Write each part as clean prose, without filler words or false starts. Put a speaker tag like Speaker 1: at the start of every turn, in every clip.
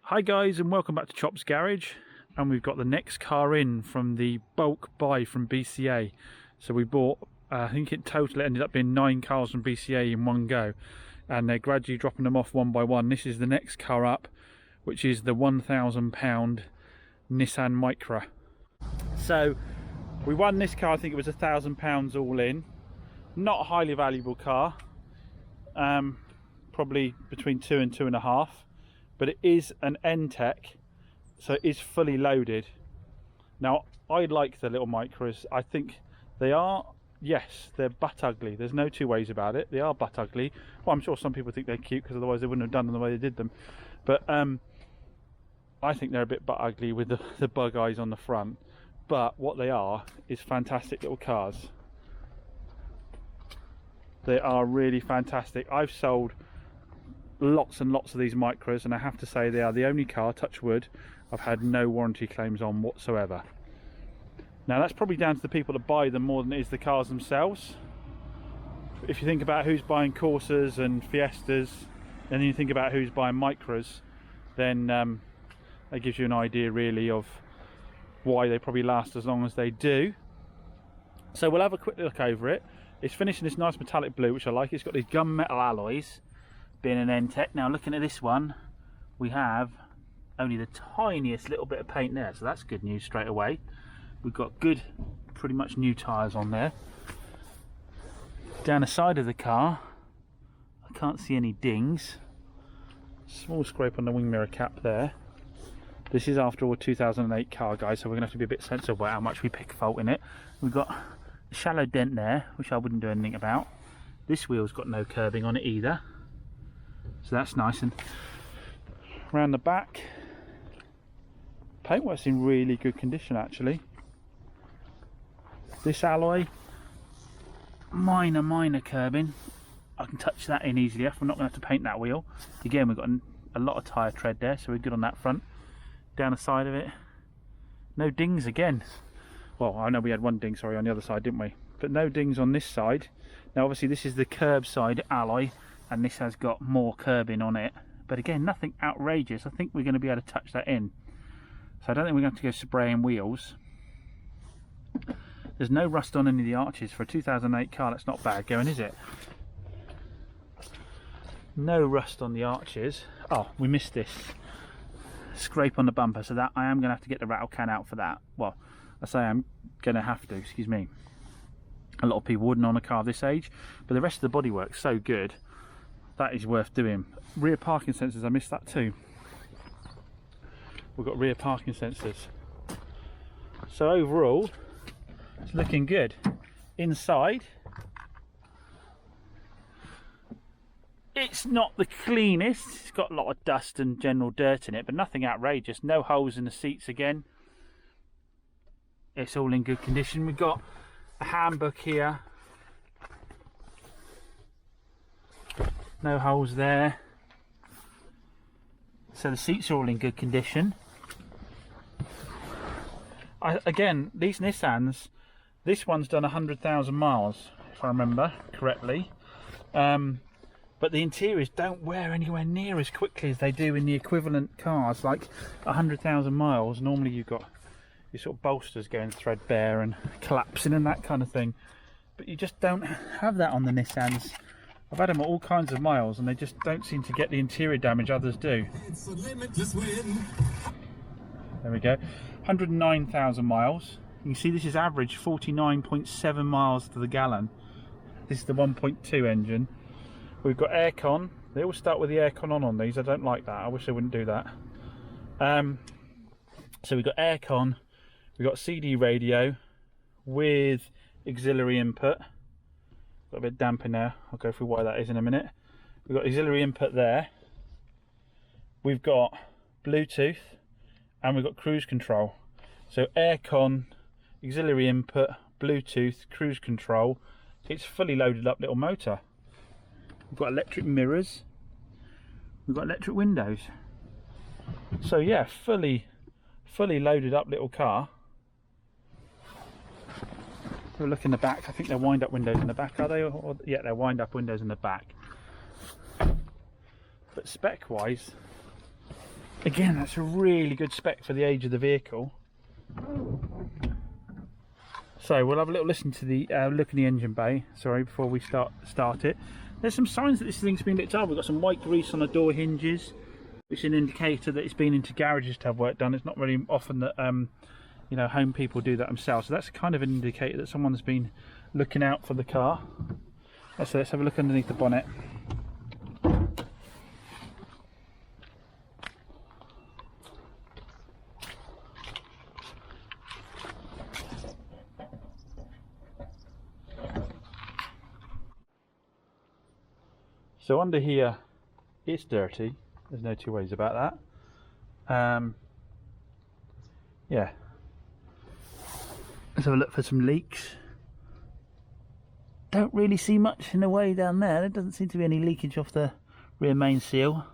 Speaker 1: Hi guys, and welcome back to Chop's Garage, and we've got the next car in from the bulk buy from BCA. So we bought, I think in total it ended up being 9 cars from BCA in one go, and they're gradually dropping them off one by one. This is the next car up, which is the £1,000 Nissan Micra. So we won this car, I think it was £1,000 all in. Not a highly valuable car, probably between 2 and 2.5. But it is an N-Tech, so it is fully loaded. Now, I like the little Micras. I think they are, yes, they're butt ugly. There's no two ways about it. They are butt ugly. Well, I'm sure some people think they're cute because otherwise they wouldn't have done them the way they did them. But I think they're a bit butt ugly with the bug eyes on the front. But what they are is fantastic little cars. They are really fantastic. I've sold lots and lots of these Micras, and I have to say they are the only car, touch wood, I've had no warranty claims on whatsoever. Now that's probably down to the people that buy them more than it is the cars themselves. If you think about who's buying Corsas and Fiestas, and then you think about who's buying Micras, then that gives you an idea really of why they probably last as long as they do. So we'll have a quick look over it. It's finished in this nice metallic blue, which I like. It's got these gunmetal alloys, being an N-Tech. Now looking at this one, we have only the tiniest little bit of paint there, so that's good news straight away. We've got good, pretty much new tyres on there. Down the side of the car, I can't see any dings. Small scrape on the wing mirror cap there. This is after all a 2008 car, guys, so we're going to have to be a bit sensible about how much we pick fault in it. We've got a shallow dent there, which I wouldn't do anything about. This wheel's got no curbing on it either, so that's nice. And around the back, paintwork's in really good condition actually. This alloy, minor curbing. I can touch that in easily enough. We're not going to have to paint that wheel. Again, we've got a lot of tyre tread there, so we're good on that front. Down the side of it, no dings again. Well, I know we had one ding, sorry, on the other side, didn't we? But no dings on this side. Now obviously this is the curb side alloy, and this has got more curbing on it, but again, nothing outrageous. I think we're going to be able to touch that in, so I don't think we're going to have to go spraying wheels. There's no rust on any of the arches. For a 2008 car, that's not bad going, is it? No rust on the arches. Oh, we missed this scrape on the bumper, so that I am going to have to get the rattle can out for that. Well, I say I'm going to have to, excuse me. A lot of people wouldn't on a car this age, but the rest of the bodywork's so good. That is worth doing. Rear parking sensors, I missed that too. We've got rear parking sensors. So overall, it's looking good. Inside, it's not the cleanest. It's got a lot of dust and general dirt in it, but nothing outrageous. No holes in the seats again. It's all in good condition. We've got a handbook here. No holes there. So the seats are all in good condition. Again, these Nissans, this one's done 100,000 miles, if I remember correctly. But the interiors don't wear anywhere near as quickly as they do in the equivalent cars. Like 100,000 miles, normally you've got your sort of bolsters going threadbare and collapsing and that kind of thing. But you just don't have that on the Nissans. I've had them at all kinds of miles and they just don't seem to get the interior damage others do. It's a limitless win. There we go. 109,000 miles. You can see this is average 49.7 miles to the gallon. This is the 1.2 engine. We've got aircon. They all start with the aircon on these. I don't like that. I wish they wouldn't do that. So we've got aircon. We've got CD radio with auxiliary input. Got a bit damp in there. I'll go through why that is in a minute. We've got auxiliary input there. We've got Bluetooth and we've got cruise control. So aircon, auxiliary input, Bluetooth, cruise control. It's fully loaded up little motor. We've got electric mirrors. We've got electric windows. So yeah, fully loaded up little car. We'll look in the back. I think they're wind-up windows in the back, are they? Yeah, they're wind-up windows in the back. But spec-wise, Again, that's a really good spec for the age of the vehicle. So we'll have a little listen to the look in the engine bay, sorry, before we start it. There's some signs that this thing's been looked up. We've got some white grease on the door hinges, which is an indicator that it's been into garages to have work done. It's not really often that you know, home people do that themselves, so that's kind of an indicator that someone's been looking out for the car. So let's have a look underneath the bonnet. So under here, it's dirty. There's no two ways about that. Yeah. Let's have a look for some leaks. Don't really see much in the way down there. There doesn't seem to be any leakage off the rear main seal.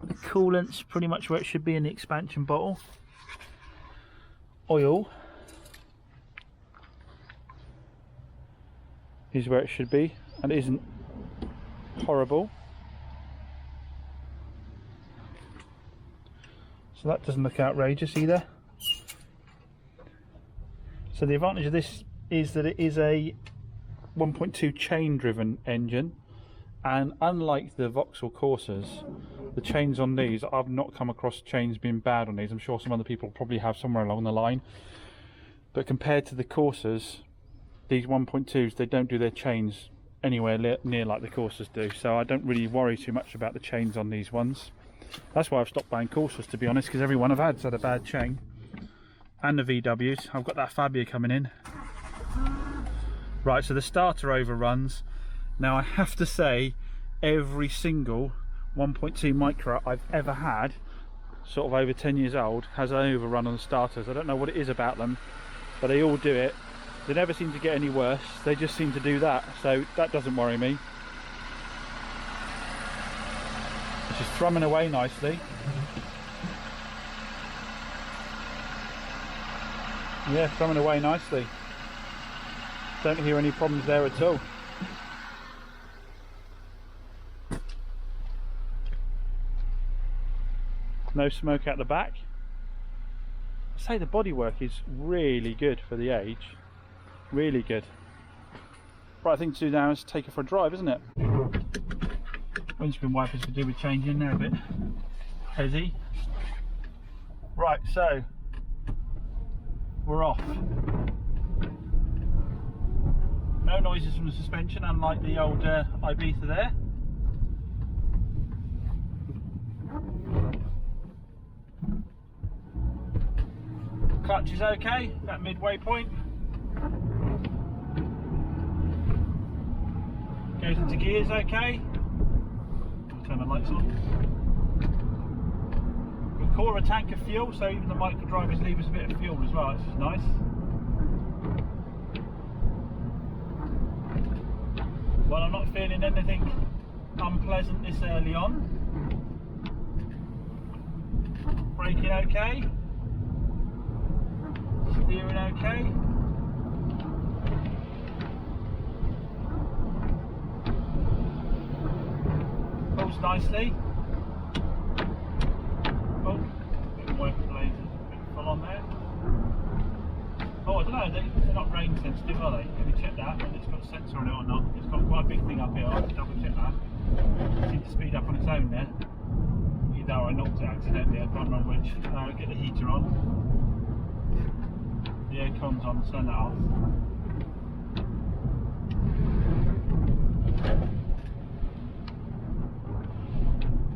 Speaker 1: The coolant's pretty much where it should be in the expansion bottle. Oil is where it should be, and it isn't horrible. So that doesn't look outrageous either. So the advantage of this is that it is a 1.2 chain driven engine, and unlike the Vauxhall Corsas, the chains on these, I've not come across chains being bad on these. I'm sure some other people probably have somewhere along the line, but compared to the Corsas, these 1.2s, they don't do their chains anywhere near like the Corsas do, so I don't really worry too much about the chains on these ones. That's why I've stopped buying Corsas, to be honest, because every one I've had a bad chain. And the VWs, I've got that Fabia coming in. Right, so the starter overruns. Now I have to say, every single 1.2 Micra I've ever had, sort of over 10 years old, has an overrun on the starters. I don't know what it is about them, but they all do it. They never seem to get any worse, they just seem to do that, so that doesn't worry me. It's just thrumming away nicely. Yeah, thrumming away nicely. Don't hear any problems there at all. No smoke out the back. I say the bodywork is really good for the age. Really good. Right thing to do now is take it for a drive, isn't it? Windscreen wipers could do with changing, they're a bit heavy. Right, so we're off. No noises from the suspension, unlike the old Ibiza there. Clutch is okay, that midway point. Goes into gears okay. Turn the lights on. We'll core a tank of fuel, so even the micro drivers leave us a bit of fuel as well, which is nice. Well, I'm not feeling anything unpleasant this early on. Braking okay. Steering okay. Pulls nicely. Oh, bit of wiper blades, a bit full on there. Oh, I don't know, they're not rain sensitive, are they? Can you check that, whether it's got a sensor on it or not? It's got quite a big thing up here, I'll have to double check that. It seems to speed up on its own there. Either I knocked it accidentally, I can't remember which. Get the heater on. The aircon's on, turn that off.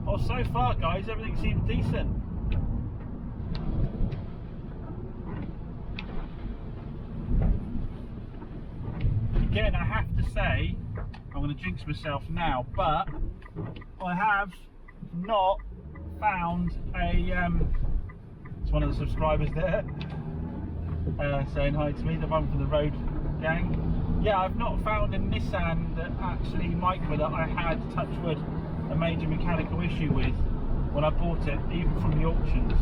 Speaker 1: Well, so far guys, everything seems decent. Again, I have to say, I'm going to jinx myself now, but I have not found a, it's one of the subscribers there, saying hi to me, the one from the road gang. Yeah, I've not found a Nissan that actually Micra that I had, touch wood, a major mechanical issue with when I bought it, even from the auctions.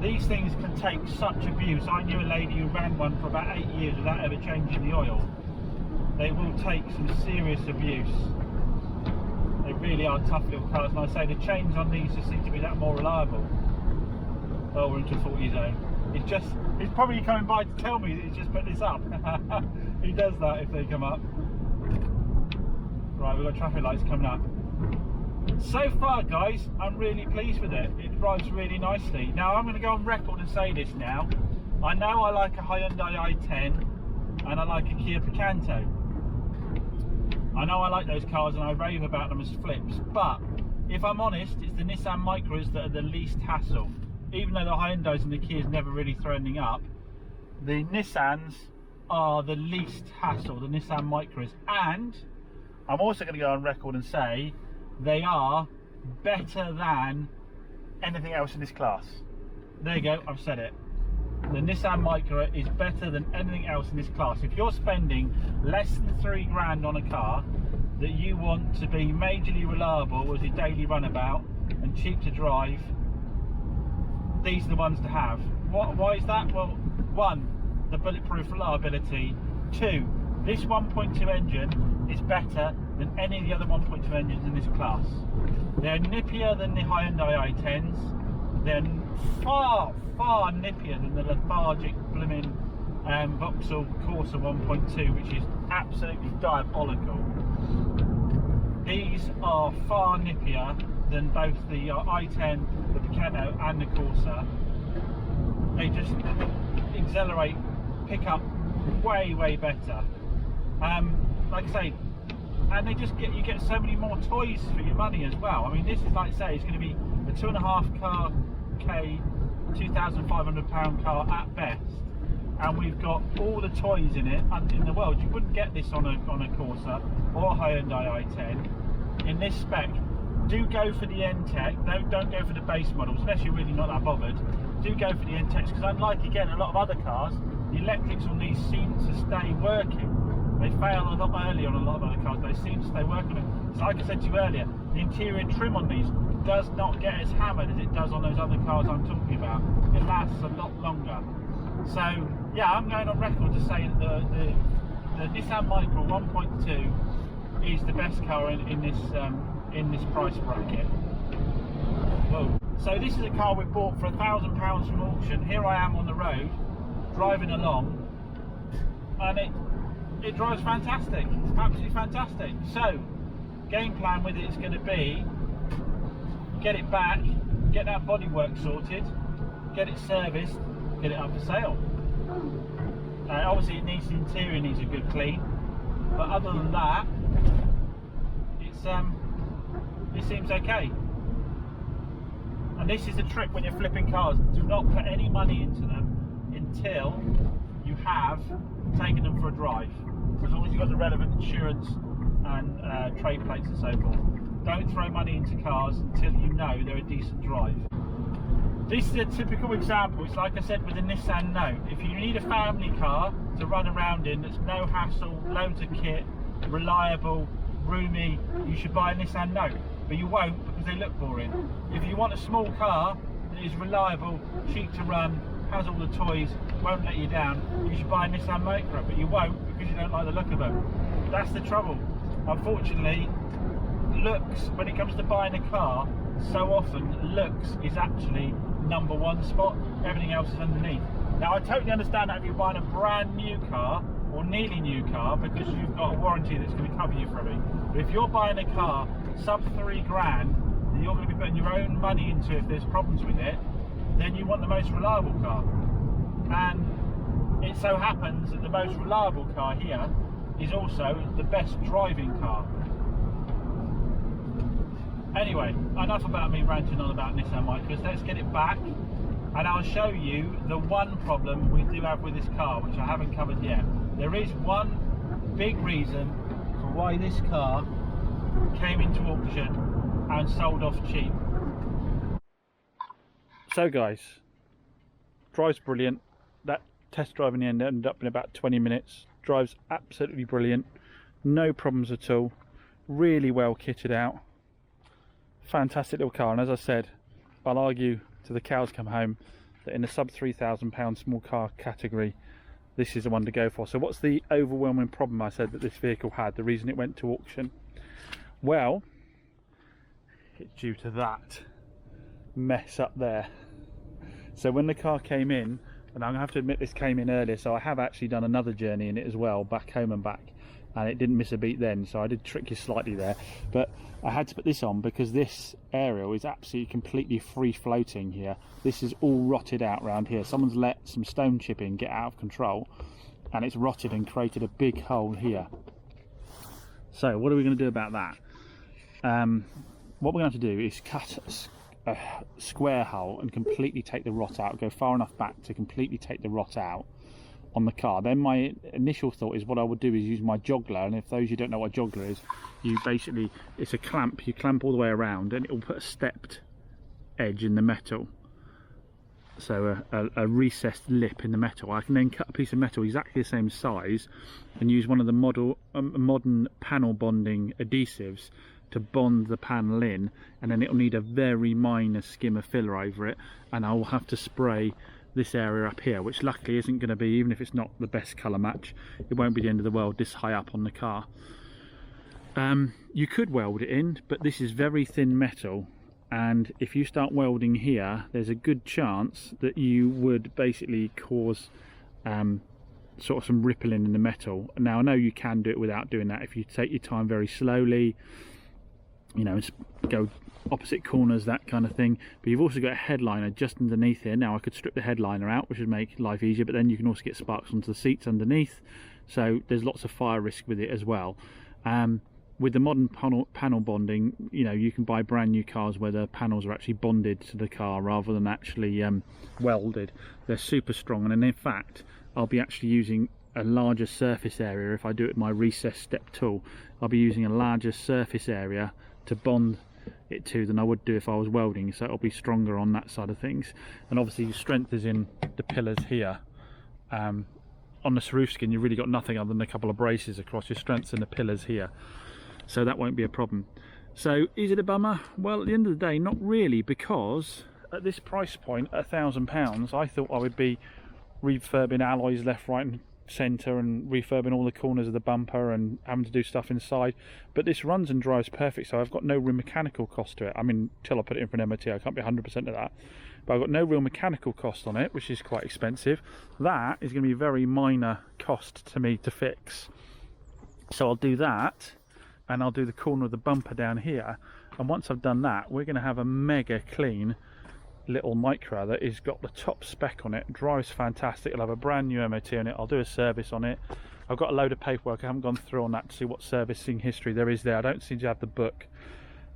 Speaker 1: These things can take such abuse. I knew a lady who ran one for about 8 years without ever changing the oil. They will take some serious abuse. They really are tough little cars, and I say the chains on these just seem to be that more reliable. Oh, we're into 40 zone. He's probably coming by to tell me that he's just put this up. He does that if they come up. Right, we've got traffic lights coming up. So far, guys, I'm really pleased with it. It drives really nicely. Now, I'm going to go on record and say this now. I know I like a Hyundai i10 and I like a Kia Picanto. I know I like those cars and I rave about them as flips, but if I'm honest, it's the Nissan Micras that are the least hassle. Even though the Hyundais and the Kias never really throw anything up, the Nissans are the least hassle, the Nissan Micras. And I'm also going to go on record and say they are better than anything else in this class. There you go, I've said it. The Nissan Micra is better than anything else in this class. If you're spending less than £3 on a car that you want to be majorly reliable as your daily runabout and cheap to drive, these are the ones to have. Why is that? Well, one, the bulletproof reliability. Two, this 1.2 engine is better than any of the other 1.2 engines in this class. They're nippier than the Hyundai i10s. They're far, far nippier than the lethargic blooming Vauxhall Corsa 1.2, which is absolutely diabolical. These are far nippier than both the i10, the Picanto and the Corsa. They just accelerate, pick up way, way better. Like I say, and you get so many more toys for your money as well. I mean, this is, like I say, it's going to be a 2.5k, £2,500 car at best, and we've got all the toys in it in the world. You wouldn't get this on a Corsa or a Hyundai i10 in this spec. Do go for the N-Tech. Don't go for the base models unless you're really not that bothered. Do go for the N-Techs, because unlike, again, a lot of other cars, the electrics on these seem to stay working. They fail a lot early on a lot of other cars, but they seem to stay working. So like I said to you earlier, the interior trim on these does not get as hammered as it does on those other cars I'm talking about. It lasts a lot longer. So yeah, I'm going on record to say that the Nissan Micra 1.2 is the best car in this price bracket. Whoa. So this is a car we bought for £1,000 from auction. Here I am on the road, driving along, and it drives fantastic, absolutely fantastic. So, game plan with it is going to be, get it back, get that bodywork sorted, get it serviced, get it up for sale. Obviously the interior needs a good clean, but other than that, it seems okay. And this is a trick when you're flipping cars: do not put any money into them until you have taken them for a drive. As long as you've got the relevant insurance and trade plates and so forth. Don't throw money into cars until you know they're a decent drive. This is a typical example. It's like I said with the Nissan Note. If you need a family car to run around in that's no hassle, loads of kit, reliable, roomy, you should buy a Nissan Note. But you won't, because they look boring. If you want a small car that is reliable, cheap to run, has all the toys, won't let you down, you should buy a Nissan Micra, but you won't because you don't like the look of them. That's the trouble. Unfortunately, looks, when it comes to buying a car, so often looks is actually number one spot. Everything else is underneath. Now I totally understand that if you're buying a brand new car or nearly new car, because you've got a warranty that's going to cover you for it. But if you're buying a car sub £3 that you're going to be putting your own money into if there's problems with it, then you want the most reliable car. And it so happens that the most reliable car here is also the best driving car. Anyway, enough about me ranting on about Nissan Micras. Let's get it back, and I'll show you the one problem we do have with this car, which I haven't covered yet. There is one big reason for why this car came into auction and sold off cheap. So guys, drives brilliant. That test drive in the end ended up in about 20 minutes. Drives absolutely brilliant, no problems at all, really well kitted out, fantastic little car. And as I said, I'll argue till the cows come home that in the sub £3,000 small car category, this is the one to go for. So what's the overwhelming problem I said that this vehicle had, the reason it went to auction? Well, it's due to that mess up there. So when the car came in, and I'm gonna have to admit this came in earlier, so I have actually done another journey in it as well, back home and back, and it didn't miss a beat then, so I did trick you slightly there. But I had to put this on because this aerial is absolutely completely free floating here. This is all rotted out around here. Someone's let some stone chipping get out of control, and it's rotted and created a big hole here. So what are we going to do about that? What we're going to have to do is cut a square hole and completely take the rot out, go far enough back to completely take the rot out on the car. Then my initial thought is what I would do is use my joggler, and if those you don't know what a joggler is, you basically, it's a clamp, you clamp all the way around and it will put a stepped edge in the metal, so a recessed lip in the metal. I can then cut a piece of metal exactly the same size and use one of the modern panel bonding adhesives to bond the panel in, and then it'll need a very minor skim of filler over it, and I will have to spray this area up here, which luckily isn't going to be, even if it's not the best colour match, it won't be the end of the world this high up on the car. You could weld it in, but this is very thin metal, and if you start welding here, there's a good chance that you would basically cause sort of some rippling in the metal. Now I know you can do it without doing that if you take your time very slowly, you know, go opposite corners, that kind of thing. But you've also got a headliner just underneath here. Now I could strip the headliner out, which would make life easier, but then you can also get sparks onto the seats underneath, so there's lots of fire risk with it as well. With the modern panel bonding, you know, you can buy brand new cars where the panels are actually bonded to the car rather than actually welded. They're super strong, and in fact I'll be actually using a larger surface area. If I do it with my recess step tool, I'll be using a larger surface area to bond it to than I would do if I was welding, so it'll be stronger on that side of things. And obviously your strength is in the pillars here. On this roof skin you've really got nothing other than a couple of braces across. Your strength's in the pillars here, so that won't be a problem. So is it a bummer? Well, at the end of the day, not really, because at this price point, £1,000, I thought I would be refurbing alloys left, right and centre and refurbing all the corners of the bumper and having to do stuff inside. But this runs and drives perfect, so I've got no real mechanical cost to it. I mean, till I put it in for an MOT, I can't be 100% of that, but I've got no real mechanical cost on it, which is quite expensive. That is going to be a very minor cost to me to fix, so I'll do that, and I'll do the corner of the bumper down here, and once I've done that, we're going to have a mega clean little Micra that has got the top spec on it, drives fantastic. I'll have a brand new MOT on it, I'll do a service on it. I've got a load of paperwork, I haven't gone through on that to see what servicing history there is there. I don't seem to have the book,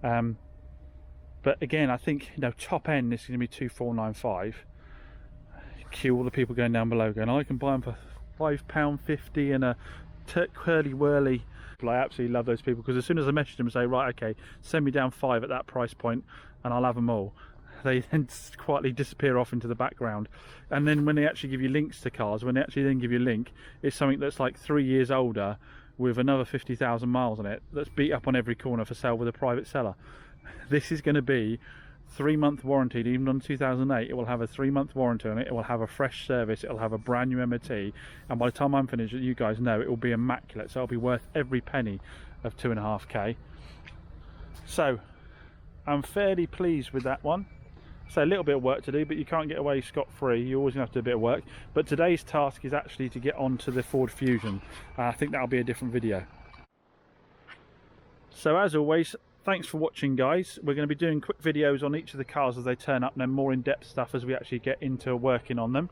Speaker 1: but again, I think, you know, top end this is going to be 2,495. Cue all the people going down below going, I can buy them for £5.50 and a curly whirly. I absolutely love those people, because as soon as I message them and say, right, okay, send me down 5 at that price point and I'll have them all, they then quietly disappear off into the background. And then when they actually give you links to cars, when they actually then give you a link, it's something that's like 3 years older with another 50,000 miles on it, that's beat up on every corner for sale with a private seller. This is going to be 3-month warranty. Even on 2008 it will have a 3-month warranty on it, it will have a fresh service, it will have a brand new MOT, and by the time I'm finished, you guys know it will be immaculate, so it'll be worth every penny of 2.5k. So I'm fairly pleased with that one. So a little bit of work to do, but you can't get away scot-free. You always have to do a bit of work. But today's task is actually to get onto the Ford Fusion. I think that'll be a different video. So as always, thanks for watching, guys. We're going to be doing quick videos on each of the cars as they turn up, and then more in-depth stuff as we actually get into working on them.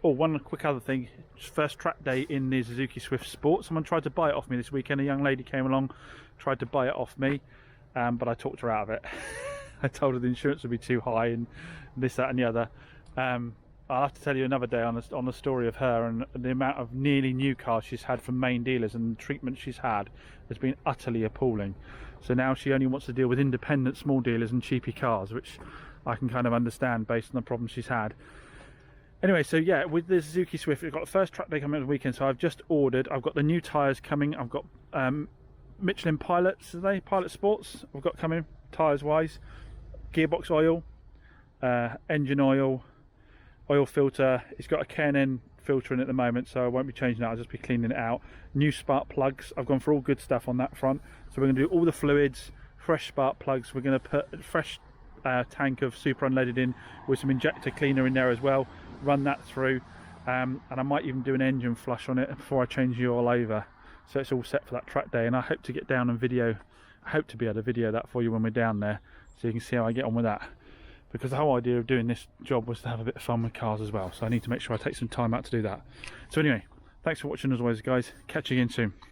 Speaker 1: One quick other thing, first track day in the Suzuki Swift Sport. Someone tried to buy it off me this weekend. A young lady came along, tried to buy it off me, but I talked her out of it. I told her the insurance would be too high and this, that and the other. I'll have to tell you another day on the story of her, and the amount of nearly new cars she's had from main dealers, and the treatment she's had has been utterly appalling. So now she only wants to deal with independent small dealers and cheapy cars, which I can kind of understand based on the problems she's had. Anyway, so yeah, with the Suzuki Swift, we've got the first track day coming over the weekend, so I've just ordered. I've got the new tyres coming. I've got Michelin Pilots, are they? Pilot Sports I've got coming, tyres wise. Gearbox oil, engine oil, oil filter. It's got a K&N filter in at the moment, so I won't be changing that, I'll just be cleaning it out. New spark plugs. I've gone for all good stuff on that front, so we're going to do all the fluids, fresh spark plugs. We're going to put a fresh tank of super unleaded in with some injector cleaner in there as well, run that through, and I might even do an engine flush on it before I change the oil over, so it's all set for that track day. And I hope to get down and video, I hope to be able to video that for you when we're down there, so you can see how I get on with that, because the whole idea of doing this job was to have a bit of fun with cars as well, so I need to make sure I take some time out to do that. So anyway, thanks for watching as always guys, catch you again soon.